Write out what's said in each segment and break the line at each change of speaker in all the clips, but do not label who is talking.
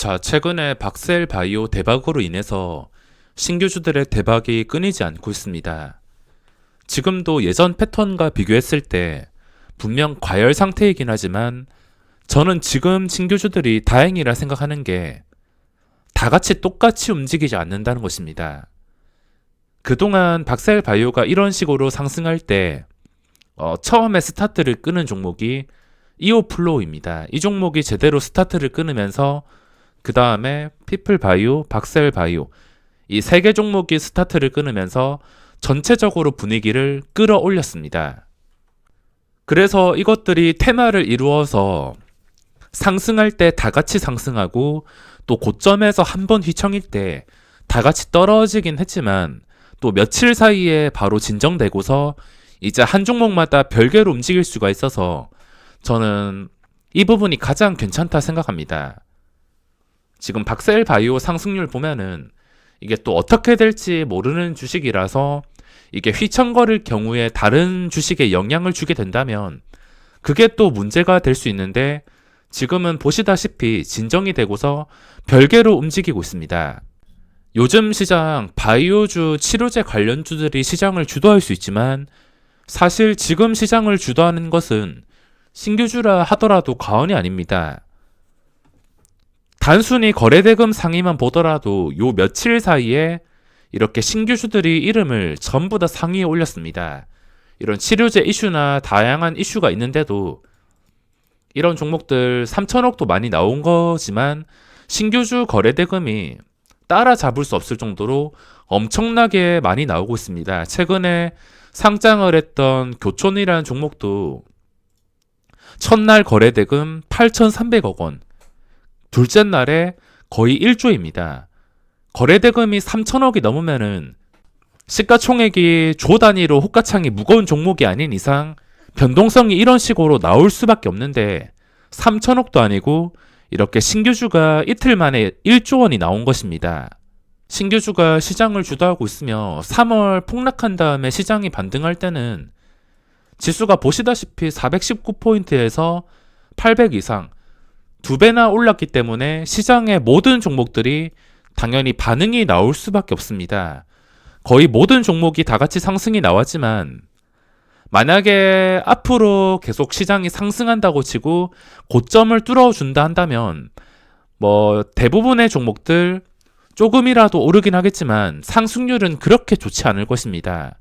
자, 최근에 박셀 바이오 대박으로 인해서 신규주들의 대박이 끊이지 않고 있습니다. 지금도 예전 패턴과 비교했을 때 분명 과열 상태이긴 하지만 저는 지금 신규주들이 다행이라 생각하는 게 다 같이 똑같이 움직이지 않는다는 것입니다. 그동안 박셀 바이오가 이런 식으로 상승할 때 처음에 스타트를 끄는 종목이 이오플로우입니다. 이 종목이 제대로 스타트를 끊으면서 그 다음에 피플바이오, 박셀바이오 이 세 개 종목이 스타트를 끊으면서 전체적으로 분위기를 끌어올렸습니다. 그래서 이것들이 테마를 이루어서 상승할 때 다 같이 상승하고 또 고점에서 한 번 휘청일 때 다 같이 떨어지긴 했지만 또 며칠 사이에 바로 진정되고서 이제 한 종목마다 별개로 움직일 수가 있어서 저는 이 부분이 가장 괜찮다 생각합니다. 지금 박셀바이오 상승률 보면은 이게 또 어떻게 될지 모르는 주식이라서 이게 휘청거릴 경우에 다른 주식에 영향을 주게 된다면 그게 또 문제가 될 수 있는데 지금은 보시다시피 진정이 되고서 별개로 움직이고 있습니다. 요즘 시장 바이오주, 치료제 관련주들이 시장을 주도할 수 있지만 사실 지금 시장을 주도하는 것은 신규주라 하더라도 과언이 아닙니다. 단순히 거래대금 상위만 보더라도 요 며칠 사이에 이렇게 신규주들이 이름을 전부 다 상위에 올렸습니다. 이런 치료제 이슈나 다양한 이슈가 있는데도 이런 종목들 3천억도 많이 나온 거지만 신규주 거래대금이 따라잡을 수 없을 정도로 엄청나게 많이 나오고 있습니다. 최근에 상장을 했던 교촌이라는 종목도 첫날 거래대금 8,300억 원, 둘째 날에 거의 1조입니다. 거래대금이 3천억이 넘으면은 시가총액이 조 단위로 호가창이 무거운 종목이 아닌 이상 변동성이 이런 식으로 나올 수밖에 없는데 3천억도 아니고 이렇게 신규주가 이틀 만에 1조 원이 나온 것입니다. 신규주가 시장을 주도하고 있으며 3월 폭락한 다음에 시장이 반등할 때는 지수가 보시다시피 419포인트에서 800 이상 2배나 올랐기 때문에 시장의 모든 종목들이 당연히 반응이 나올 수밖에 없습니다. 거의 모든 종목이 다 같이 상승이 나왔지만 만약에 앞으로 계속 시장이 상승한다고 치고 고점을 뚫어준다 한다면 대부분의 종목들 조금이라도 오르긴 하겠지만 상승률은 그렇게 좋지 않을 것입니다.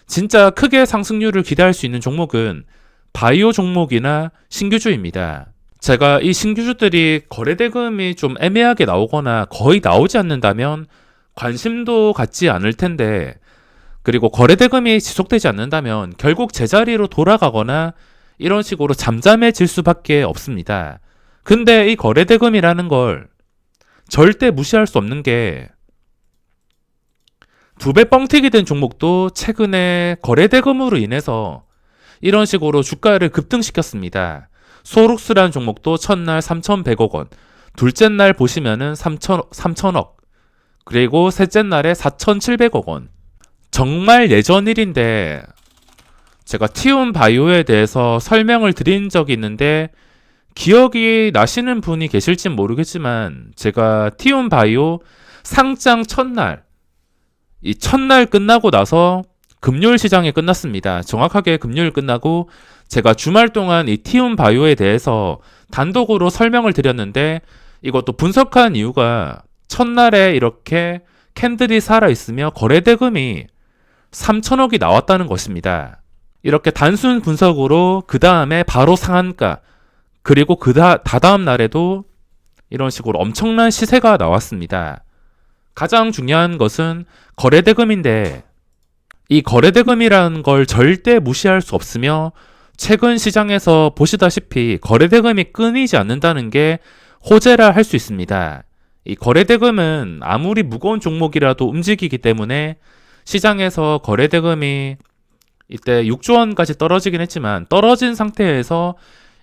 진짜 크게 상승률을 기대할 수 있는 종목은 바이오 종목이나 신규주입니다. 제가 이 신규주들이 거래대금이 좀 애매하게 나오거나 거의 나오지 않는다면 관심도 갖지 않을 텐데 그리고 거래대금이 지속되지 않는다면 결국 제자리로 돌아가거나 이런 식으로 잠잠해질 수밖에 없습니다. 근데 이 거래대금이라는 걸 절대 무시할 수 없는 게 2배 뻥튀기 된 종목도 최근에 거래대금으로 인해서 이런 식으로 주가를 급등시켰습니다. 소룩스라는 종목도 첫날 3,100억 원, 둘째 날 보시면은 3천억, 그리고 셋째 날에 4,700억 원. 정말 예전 일인데 제가 티움 바이오에 대해서 설명을 드린 적이 있는데 기억이 나시는 분이 계실진 모르겠지만 제가 티움 바이오 상장 첫날 이 첫날 끝나고 나서 금요일 시장이 끝났습니다. 정확하게 금요일 끝나고 제가 주말 동안 이 티움 바이오에 대해서 단독으로 설명을 드렸는데 이것도 분석한 이유가 첫날에 이렇게 캔들이 살아있으며 거래대금이 3천억이 나왔다는 것입니다. 이렇게 단순 분석으로 그 다음에 바로 상한가 그리고 다다음 날에도 이런 식으로 엄청난 시세가 나왔습니다. 가장 중요한 것은 거래대금인데 이 거래대금이라는 걸 절대 무시할 수 없으며 최근 시장에서 보시다시피 거래대금이 끊이지 않는다는 게 호재라 할 수 있습니다. 이 거래대금은 아무리 무거운 종목이라도 움직이기 때문에 시장에서 거래대금이 이때 6조 원까지 떨어지긴 했지만 떨어진 상태에서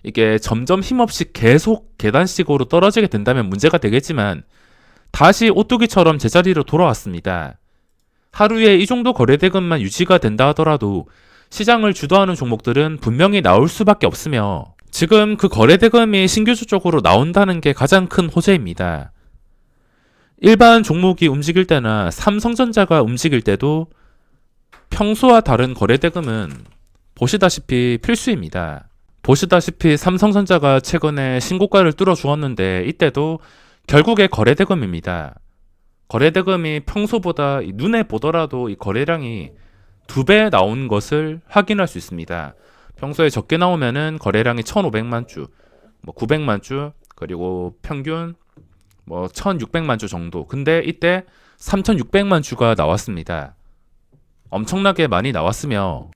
이게 점점 힘없이 계속 계단식으로 떨어지게 된다면 문제가 되겠지만 다시 오뚜기처럼 제자리로 돌아왔습니다. 하루에 이 정도 거래대금만 유지가 된다 하더라도 시장을 주도하는 종목들은 분명히 나올 수밖에 없으며 지금 그 거래대금이 신규주 쪽으로 나온다는 게 가장 큰 호재입니다. 일반 종목이 움직일 때나 삼성전자가 움직일 때도 평소와 다른 거래대금은 보시다시피 필수입니다. 보시다시피 삼성전자가 최근에 신고가를 뚫어 주었는데 이때도 결국에 거래대금입니다. 거래대금이 평소보다 눈에 보더라도 이 거래량이 2배 나온 것을 확인할 수 있습니다. 평소에 적게 나오면은 거래량이 1,500만 주, 900만 주, 그리고 평균 1,600만 주 정도. 근데 이때 3,600만 주가 나왔습니다. 엄청나게 많이 나왔으며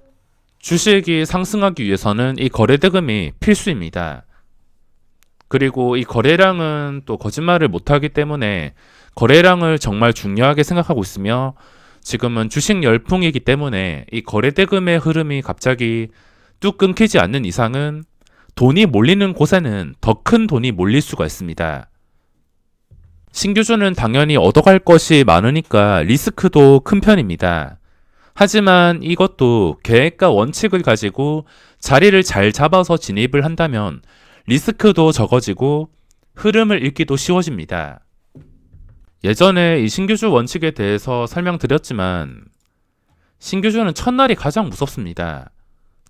주식이 상승하기 위해서는 이 거래대금이 필수입니다. 그리고 이 거래량은 또 거짓말을 못하기 때문에 거래량을 정말 중요하게 생각하고 있으며 지금은 주식 열풍이기 때문에 이 거래대금의 흐름이 갑자기 뚝 끊기지 않는 이상은 돈이 몰리는 곳에는 더 큰 돈이 몰릴 수가 있습니다. 신규주는 당연히 얻어갈 것이 많으니까 리스크도 큰 편입니다. 하지만 이것도 계획과 원칙을 가지고 자리를 잘 잡아서 진입을 한다면 리스크도 적어지고 흐름을 읽기도 쉬워집니다. 예전에 이 신규주 원칙에 대해서 설명드렸지만 신규주는 첫날이 가장 무섭습니다.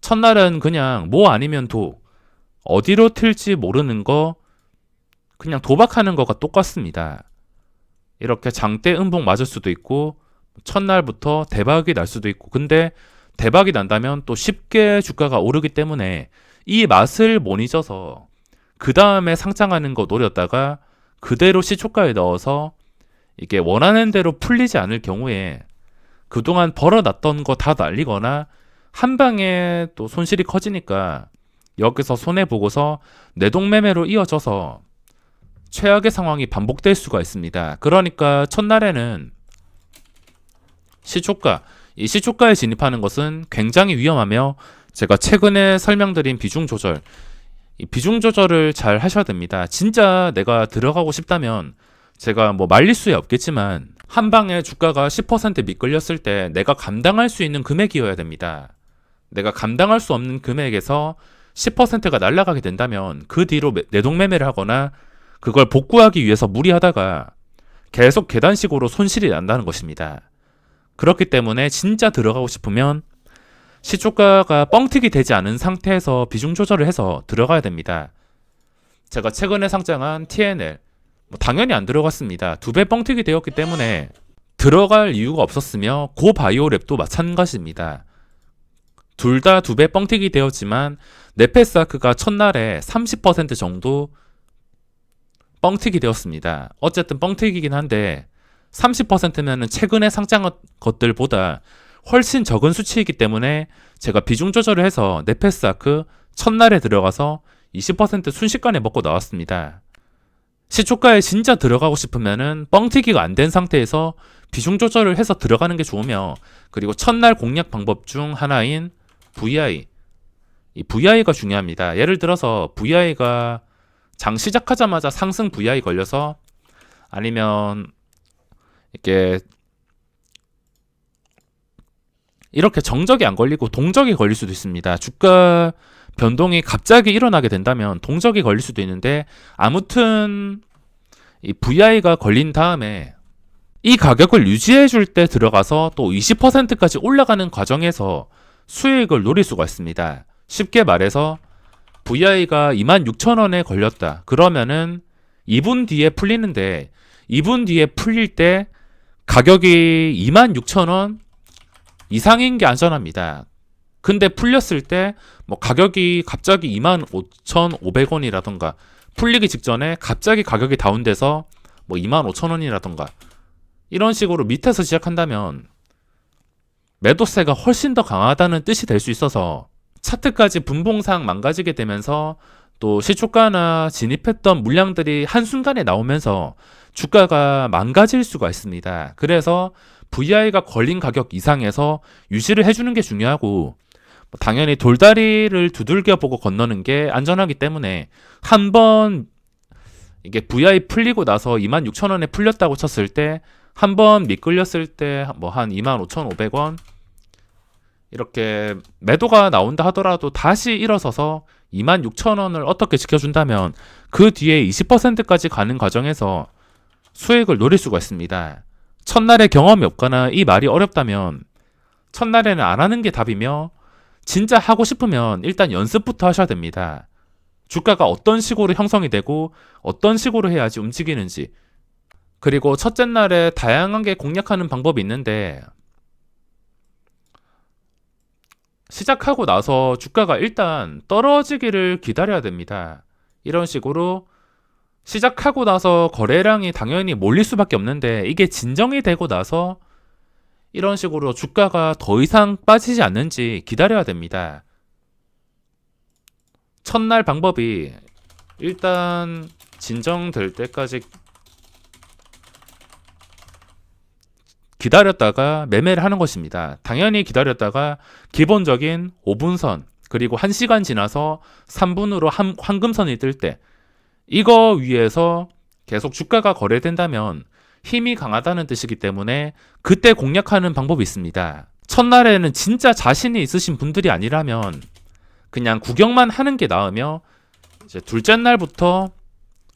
첫날은 그냥 뭐 아니면 도, 어디로 튈지 모르는 거 그냥 도박하는 거가 똑같습니다. 이렇게 장대 음봉 맞을 수도 있고 첫날부터 대박이 날 수도 있고 근데 대박이 난다면 또 쉽게 주가가 오르기 때문에 이 맛을 못 잊어서 그 다음에 상장하는 거 노렸다가 그대로 시초가에 넣어서 이게 원하는 대로 풀리지 않을 경우에 그동안 벌어놨던 거 다 날리거나 한 방에 또 손실이 커지니까 여기서 손해보고서 내동매매로 이어져서 최악의 상황이 반복될 수가 있습니다. 그러니까 첫날에는 이 시초가에 진입하는 것은 굉장히 위험하며 제가 최근에 설명드린 비중 조절, 이 비중 조절을 잘 하셔야 됩니다. 진짜 내가 들어가고 싶다면 제가 말릴 수야 없겠지만 한 방에 주가가 10% 미끌렸을 때 내가 감당할 수 있는 금액이어야 됩니다. 내가 감당할 수 없는 금액에서 10%가 날아가게 된다면 그 뒤로 내동매매를 하거나 그걸 복구하기 위해서 무리하다가 계속 계단식으로 손실이 난다는 것입니다. 그렇기 때문에 진짜 들어가고 싶으면 시초가가 뻥튀기 되지 않은 상태에서 비중 조절을 해서 들어가야 됩니다. 제가 최근에 상장한 TNL 당연히 안 들어갔습니다. 2배 뻥튀기 되었기 때문에 들어갈 이유가 없었으며 고바이오랩도 마찬가지입니다. 둘 다 2배 뻥튀기 되었지만 네페스아크가 첫날에 30% 정도 뻥튀기 되었습니다. 어쨌든 뻥튀기긴 한데 30%면은 최근에 상장한 것들보다 훨씬 적은 수치이기 때문에 제가 비중 조절을 해서 네페스아크 첫날에 들어가서 20% 순식간에 먹고 나왔습니다. 시초가에 진짜 들어가고 싶으면은 뻥튀기가 안 된 상태에서 비중 조절을 해서 들어가는 게 좋으며 그리고 첫날 공략 방법 중 하나인 VI 이 VI가 중요합니다. 예를 들어서 VI가 장 시작하자마자 상승 VI 걸려서 아니면 이렇게 정적이 안 걸리고 동적이 걸릴 수도 있습니다. 주가 변동이 갑자기 일어나게 된다면 동적이 걸릴 수도 있는데 아무튼 이 VI가 걸린 다음에 이 가격을 유지해 줄 때 들어가서 또 20%까지 올라가는 과정에서 수익을 노릴 수가 있습니다. 쉽게 말해서 VI가 26,000원에 걸렸다. 그러면은 2분 뒤에 풀리는데 2분 뒤에 풀릴 때 가격이 26,000원 이상인 게 안전합니다. 근데 풀렸을 때 가격이 갑자기 25,500원이라던가 풀리기 직전에 갑자기 가격이 다운돼서 25,000원이라던가 이런 식으로 밑에서 시작한다면 매도세가 훨씬 더 강하다는 뜻이 될 수 있어서 차트까지 분봉상 망가지게 되면서 또 시초가나 진입했던 물량들이 한순간에 나오면서 주가가 망가질 수가 있습니다. 그래서 VI가 걸린 가격 이상에서 유지를 해주는 게 중요하고 당연히 돌다리를 두들겨 보고 건너는 게 안전하기 때문에 한번 이게 VI 풀리고 나서 26,000원에 풀렸다고 쳤을 때 한번 미끌렸을 때 한 25,500원 이렇게 매도가 나온다 하더라도 다시 일어서서 26,000원을 어떻게 지켜준다면 그 뒤에 20%까지 가는 과정에서 수익을 노릴 수가 있습니다. 첫날에 경험이 없거나 이 말이 어렵다면 첫날에는 안 하는 게 답이며, 진짜 하고 싶으면 일단 연습부터 하셔야 됩니다. 주가가 어떤 식으로 형성이 되고 어떤 식으로 해야지 움직이는지, 그리고 첫째 날에 다양하게 공략하는 방법이 있는데, 시작하고 나서 주가가 일단 떨어지기를 기다려야 됩니다. 이런 식으로 시작하고 나서 거래량이 당연히 몰릴 수밖에 없는데, 이게 진정이 되고 나서 이런 식으로 주가가 더 이상 빠지지 않는지 기다려야 됩니다. 첫날 방법이 일단 진정될 때까지 기다렸다가 매매를 하는 것입니다. 당연히 기다렸다가 기본적인 5분선, 그리고 1시간 지나서 3분으로 황금선이 뜰 때, 이거 위에서 계속 주가가 거래된다면 힘이 강하다는 뜻이기 때문에 그때 공략하는 방법이 있습니다. 첫날에는 진짜 자신이 있으신 분들이 아니라면 그냥 구경만 하는 게 나으며, 이제 둘째 날부터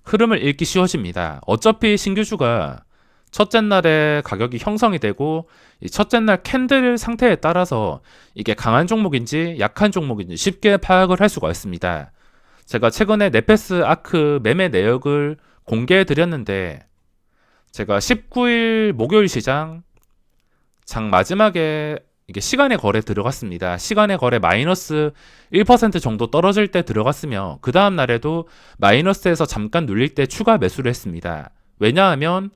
흐름을 읽기 쉬워집니다. 어차피 신규주가 첫째 날에 가격이 형성이 되고, 이 첫째 날 캔들 상태에 따라서 이게 강한 종목인지 약한 종목인지 쉽게 파악을 할 수가 있습니다. 제가 최근에 네페스 아크 매매 내역을 공개해 드렸는데, 제가 19일 목요일 시장 장 마지막에 이게 시간의 거래 들어갔습니다. 시간의 거래 마이너스 1% 정도 떨어질 때 들어갔으며, 그 다음 날에도 마이너스에서 잠깐 눌릴 때 추가 매수를 했습니다. 왜냐하면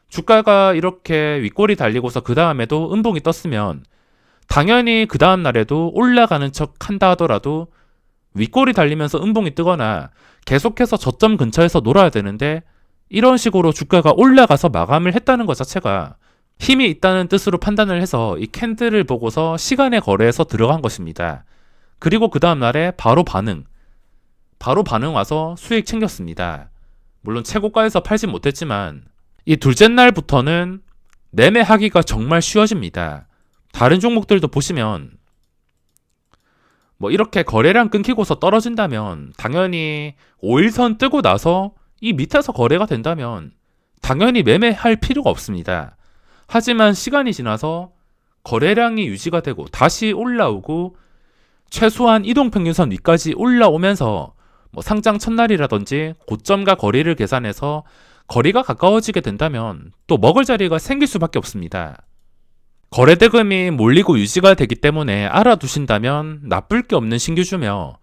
주가가 이렇게 윗골이 달리고서 그 다음에도 음봉이 떴으면 당연히 그 다음 날에도 올라가는 척 한다 하더라도 윗골이 달리면서 음봉이 뜨거나 계속해서 저점 근처에서 놀아야 되는데, 이런 식으로 주가가 올라가서 마감을 했다는 것 자체가 힘이 있다는 뜻으로 판단을 해서 이 캔들을 보고서 시간의 거래에서 들어간 것입니다. 그리고 그 다음 날에 바로 반응 와서 수익 챙겼습니다. 물론 최고가에서 팔진 못했지만 이 둘째 날부터는 매매하기가 정말 쉬워집니다. 다른 종목들도 보시면 뭐 이렇게 거래량 끊기고서 떨어진다면 당연히 5일선 뜨고 나서 이 밑에서 거래가 된다면 당연히 매매할 필요가 없습니다. 하지만 시간이 지나서 거래량이 유지가 되고 다시 올라오고 최소한 이동평균선 위까지 올라오면서 뭐 상장 첫날이라든지 고점과 거리를 계산해서 거리가 가까워지게 된다면 또 먹을 자리가 생길 수밖에 없습니다. 거래대금이 몰리고 유지가 되기 때문에 알아두신다면 나쁠 게 없는 신규주며,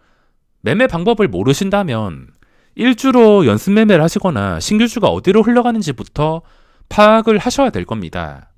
매매 방법을 모르신다면 일주로 연습 매매를 하시거나 신규주가 어디로 흘러가는지부터 파악을 하셔야 될 겁니다.